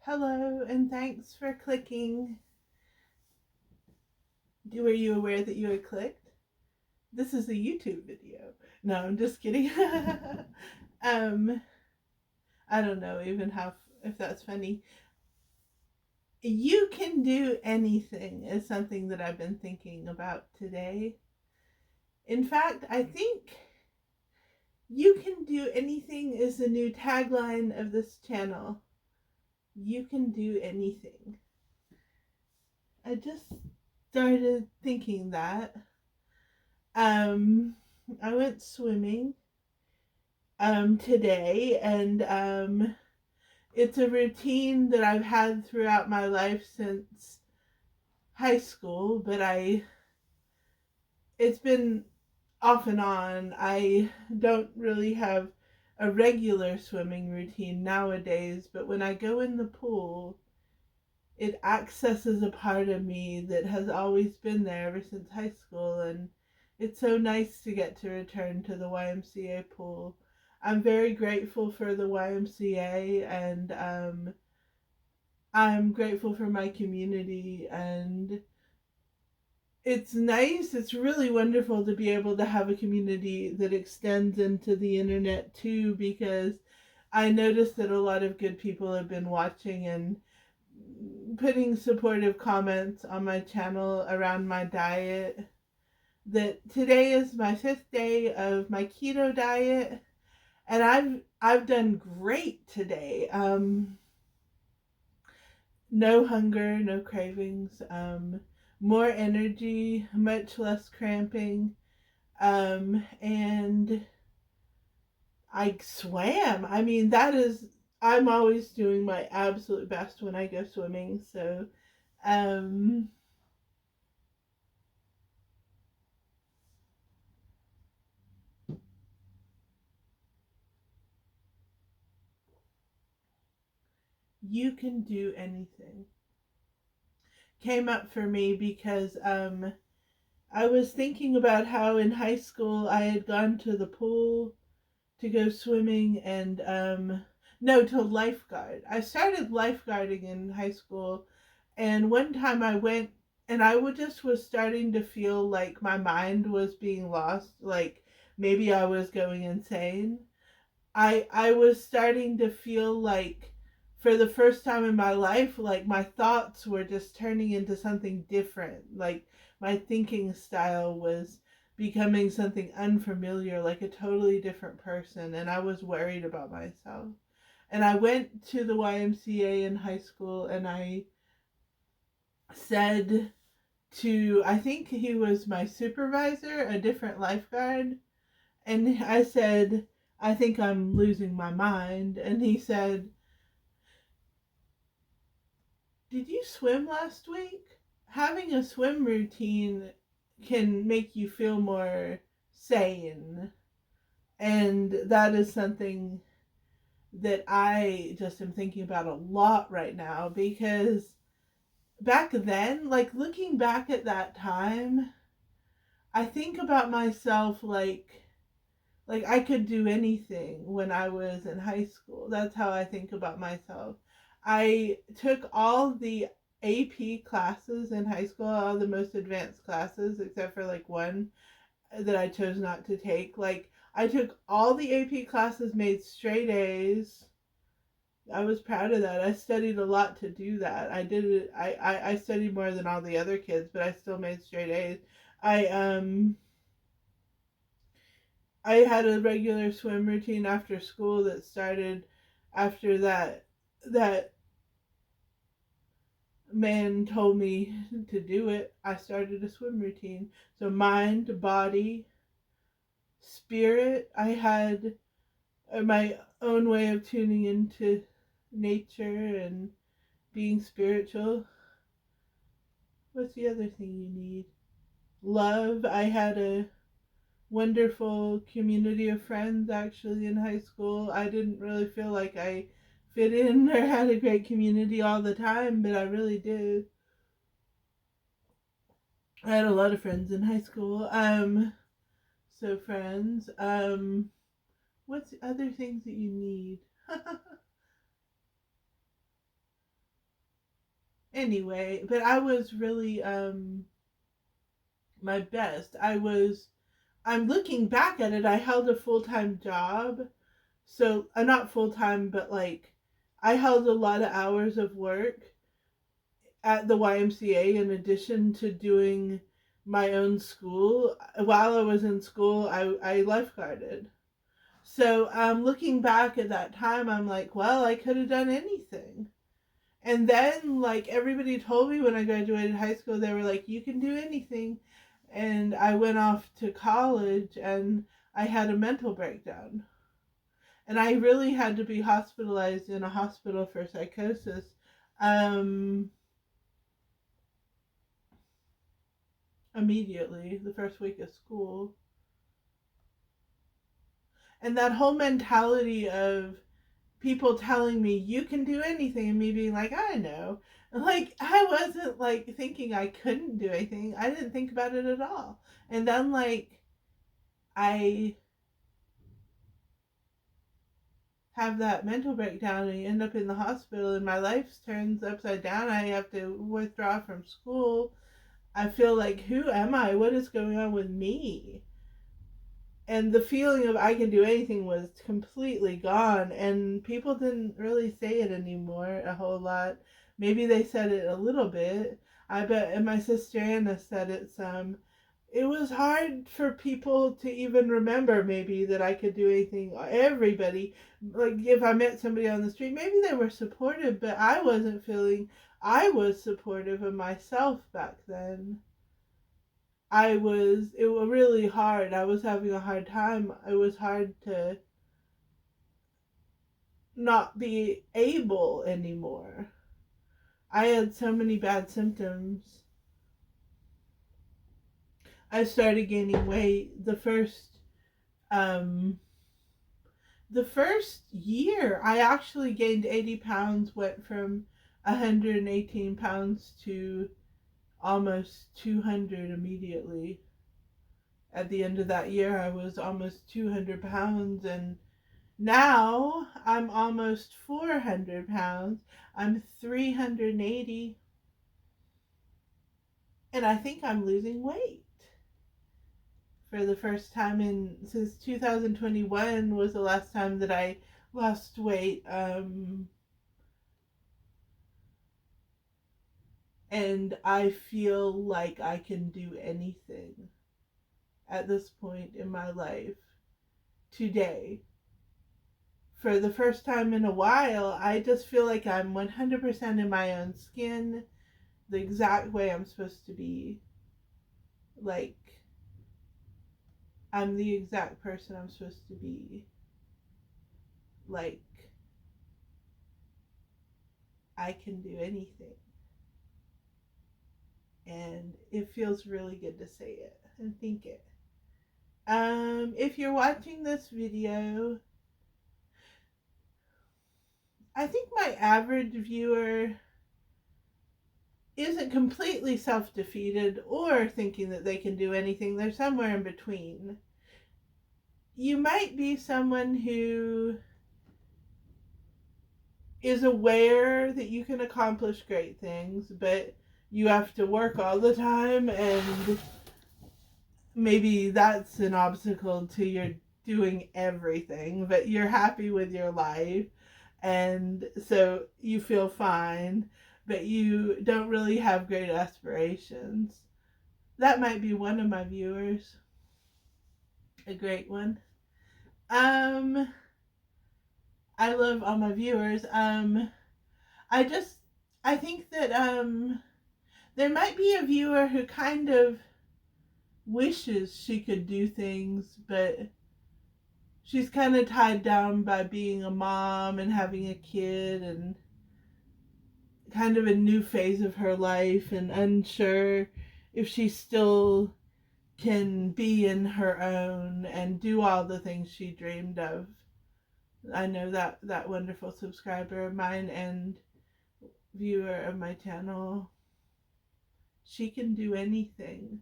Hello, and thanks for clicking. Were you aware that you had clicked? This is a YouTube video. No, I'm just kidding. um, I don't know even how if that's funny. You can do anything is something that I've been thinking about today. In fact, I think you can do anything is the new tagline of this channel. You can do anything. I just started thinking that. Um, I went swimming today, and it's a routine that I've had throughout my life since high school, but it's been off and on. I don't really have a regular swimming routine nowadays, but when I go in the pool, it accesses a part of me that has always been there ever since high school, and it's so nice to get to return to the YMCA pool. I'm very grateful for the YMCA, and I'm grateful for my community, and it's nice. It's really wonderful to be able to have a community that extends into the internet too, because I noticed that a lot of good people have been watching and putting supportive comments on my channel around my diet. That today is my 5th day of my keto diet, and I've done great today. No hunger, no cravings, more energy, much less cramping, and I swam. I mean, I'm always doing my absolute best when I go swimming, so um you can do anything came up for me because I was thinking about how in high school I had gone to the pool to go swimming, and no, to lifeguard. I started lifeguarding in high school, and one time I went, and I would just was starting to feel like my mind was being lost, like maybe I was going insane. I was starting to feel like for the first time in my life, like my thoughts were just turning into something different. Like my thinking style was becoming something unfamiliar, like a totally different person, and I was worried about myself. And I went to the YMCA in high school, and I said to, I think he was my supervisor, a different lifeguard, and I said, I think I'm losing my mind. And he said, did you swim last week? Having a swim routine can make you feel more sane. And that is something that I just am thinking about a lot right now, because back then, like looking back at that time, I think about myself like I could do anything when I was in high school. That's how I think about myself. I took all the AP classes in high school, all the most advanced classes, except for like one that I chose not to take. Like I took all the AP classes, made straight A's. I was proud of that. I studied a lot to do that. I did it. I studied more than all the other kids, but I still made straight A's. I I had a regular swim routine after school that started after that man told me to do it. I started a swim routine. So mind, body, spirit, I had my own way of tuning into nature and being spiritual. What's the other thing you need? Love. I had a wonderful community of friends actually in high school. I didn't really feel like I fit in or had a great community all the time, but I really did. I had a lot of friends in high school. So friends. What's other things that you need? Anyway, but I was really my best. I'm looking back at it, I held a full-time job. So, not full-time, but like I held a lot of hours of work at the YMCA in addition to doing my own school. While I was in school, I lifeguarded. So, looking back at that time, I'm like, well, I could have done anything. And then, like, everybody told me when I graduated high school, they were like, you can do anything. And I went off to college and I had a mental breakdown. And I really had to be hospitalized in a hospital for psychosis. Um, Immediately, the first week of school. And that whole mentality of people telling me you can do anything and me being like, I know. Like, I wasn't like thinking I couldn't do anything. I didn't think about it at all. And then like I have that mental breakdown and you end up in the hospital and my life turns upside down. I have to withdraw from school. I feel like, who am I? What is going on with me? And the feeling of I can do anything was completely gone, and people didn't really say it anymore a whole lot. Maybe they said it a little bit. I bet, and my sister Anna said it some. It was hard for people to even remember maybe that I could do anything. Everybody, like if I met somebody on the street, maybe they were supportive, but I wasn't feeling I was supportive of myself back then. It was really hard. I was having a hard time. It was hard to not be able anymore. I had so many bad symptoms. I started gaining weight um the first year. I actually gained 80 pounds, went from 118 pounds to almost 200 immediately. At the end of that year, I was almost 200 pounds, and now I'm almost 400 pounds. I'm 380, and I think I'm losing weight for the first time in since 2021 was the last time that I lost weight. And I feel like I can do anything at this point in my life today. For the first time in a while, I just feel like I'm 100% in my own skin, the exact way I'm supposed to be. Like, I'm the exact person I'm supposed to be. Like, I can do anything. And it feels really good to say it and think it. If you're watching this video, I think my average viewer isn't completely self-defeated or thinking that they can do anything. They're somewhere in between. You might be someone who is aware that you can accomplish great things, but you have to work all the time, and maybe that's an obstacle to your doing everything, but you're happy with your life, and so you feel fine, but you don't really have great aspirations. That might be one of my viewers, a great one. Um, I love all my viewers. I just, I think that there might be a viewer who kind of wishes she could do things, but she's kind of tied down by being a mom and having a kid and kind of a new phase of her life and unsure if she still can be in her own and do all the things she dreamed of. I know that wonderful subscriber of mine and viewer of my channel, she can do anything.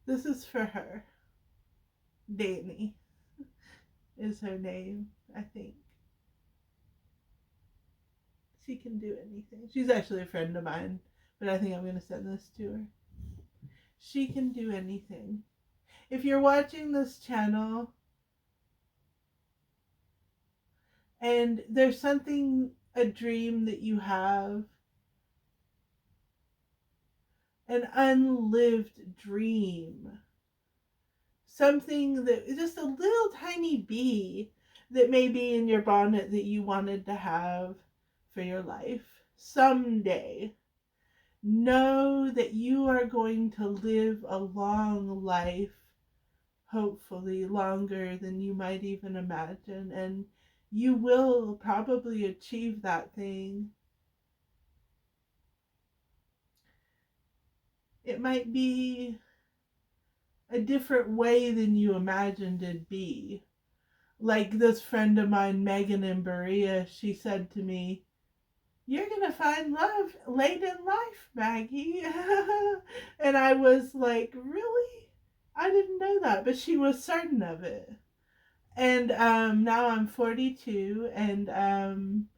This is for her. Danny is her name, I think. She can do anything. She's actually a friend of mine, but I think I'm going to send this to her. She can do anything. If you're watching this channel and there's something, a dream that you have, an unlived dream, something that just a little tiny bee that may be in your bonnet that you wanted to have for your life someday, know that you are going to live a long life, hopefully longer than you might even imagine, and you will probably achieve that thing. It might be a different way than you imagined it'd be. Like this friend of mine, Megan in Berea, she said to me, "You're going to find love late in life, Maggie." And I was like, really? I didn't know that, but she was certain of it. And now I'm 42, and I'm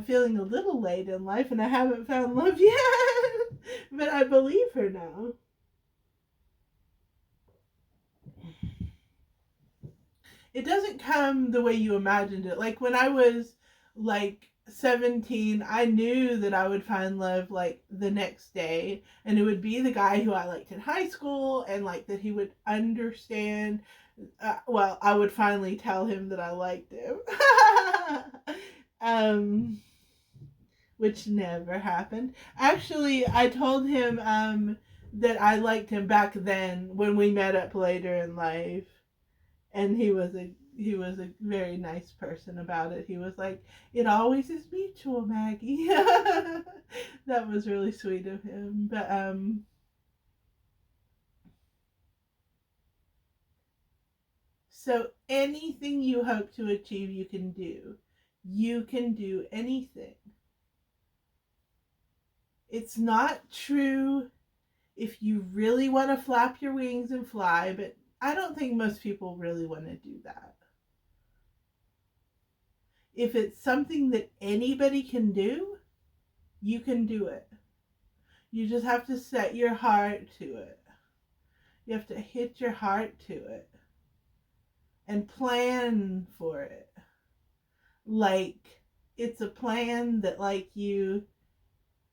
feeling a little late in life, and I haven't found love yet. But I believe her now. It doesn't come the way you imagined it. Like when I was like 17, I knew that I would find love like the next day, and it would be the guy who I liked in high school, and like that he would understand. Well, I would finally tell him that I liked him. um, which never happened. Actually, I told him that I liked him back then when we met up later in life, and he was a very nice person about it. He was like, "It always is mutual, Maggie." That was really sweet of him. But so anything you hope to achieve, you can do. You can do anything. It's not true if you really want to flap your wings and fly, but I don't think most people really want to do that. If it's something that anybody can do, you can do it. You just have to set your heart to it. You have to hit your heart to it and plan for it. Like it's a plan that like you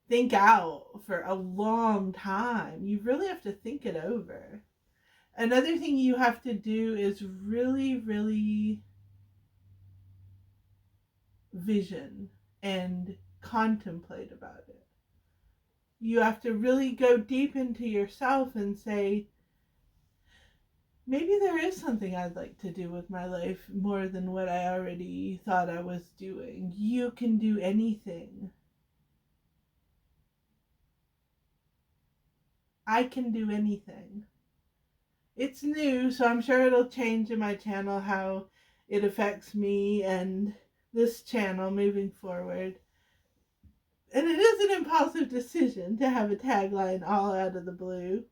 think out for a long time. You really have to think it over. Another thing you have to do is really, really vision and contemplate about it. You have to really go deep into yourself and say, maybe there is something I'd like to do with my life more than what I already thought I was doing. You can do anything. I can do anything. It's new, so I'm sure it'll change in my channel how it affects me and this channel moving forward. And it is an impulsive decision to have a tagline all out of the blue.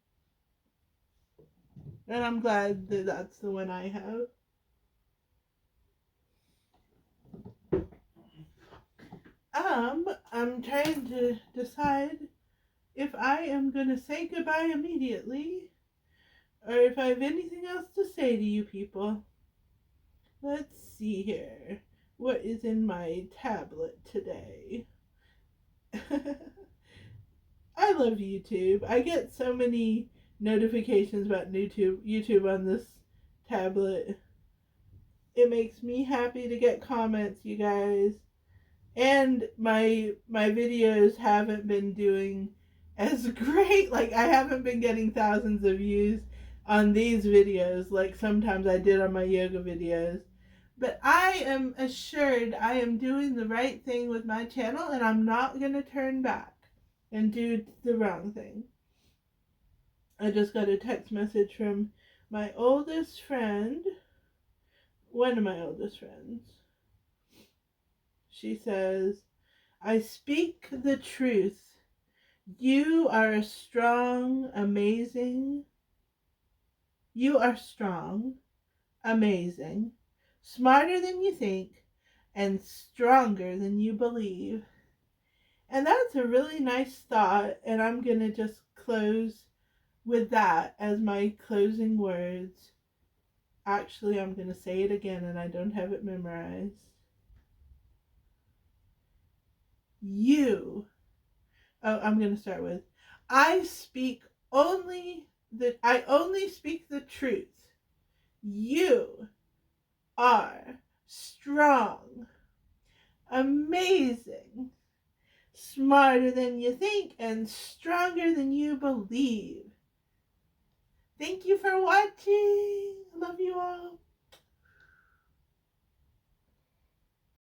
And I'm glad that that's the one I have. I'm trying to decide if I am going to say goodbye immediately or if I have anything else to say to you people. Let's see here. What is in my tablet today? I love YouTube. I get so many notifications about YouTube on this tablet. It makes me happy to get comments, you guys. And my videos haven't been doing as great. Like I haven't been getting thousands of views on these videos like sometimes I did on my yoga videos. But I am assured I am doing the right thing with my channel, and I'm not going to turn back and do the wrong thing. I just got a text message from my oldest friend, one of my oldest friends. She says, "I speak the truth. You are strong, amazing. You are strong, amazing, smarter than you think, and stronger than you believe." And that's a really nice thought, and I'm going to just close with that as my closing words. Actually, I'm going to say it again, and I don't have it memorized. You. Oh, I'm going to start with I only speak the truth. You are strong, amazing, smarter than you think, and stronger than you believe. Thank you for watching. Love you all.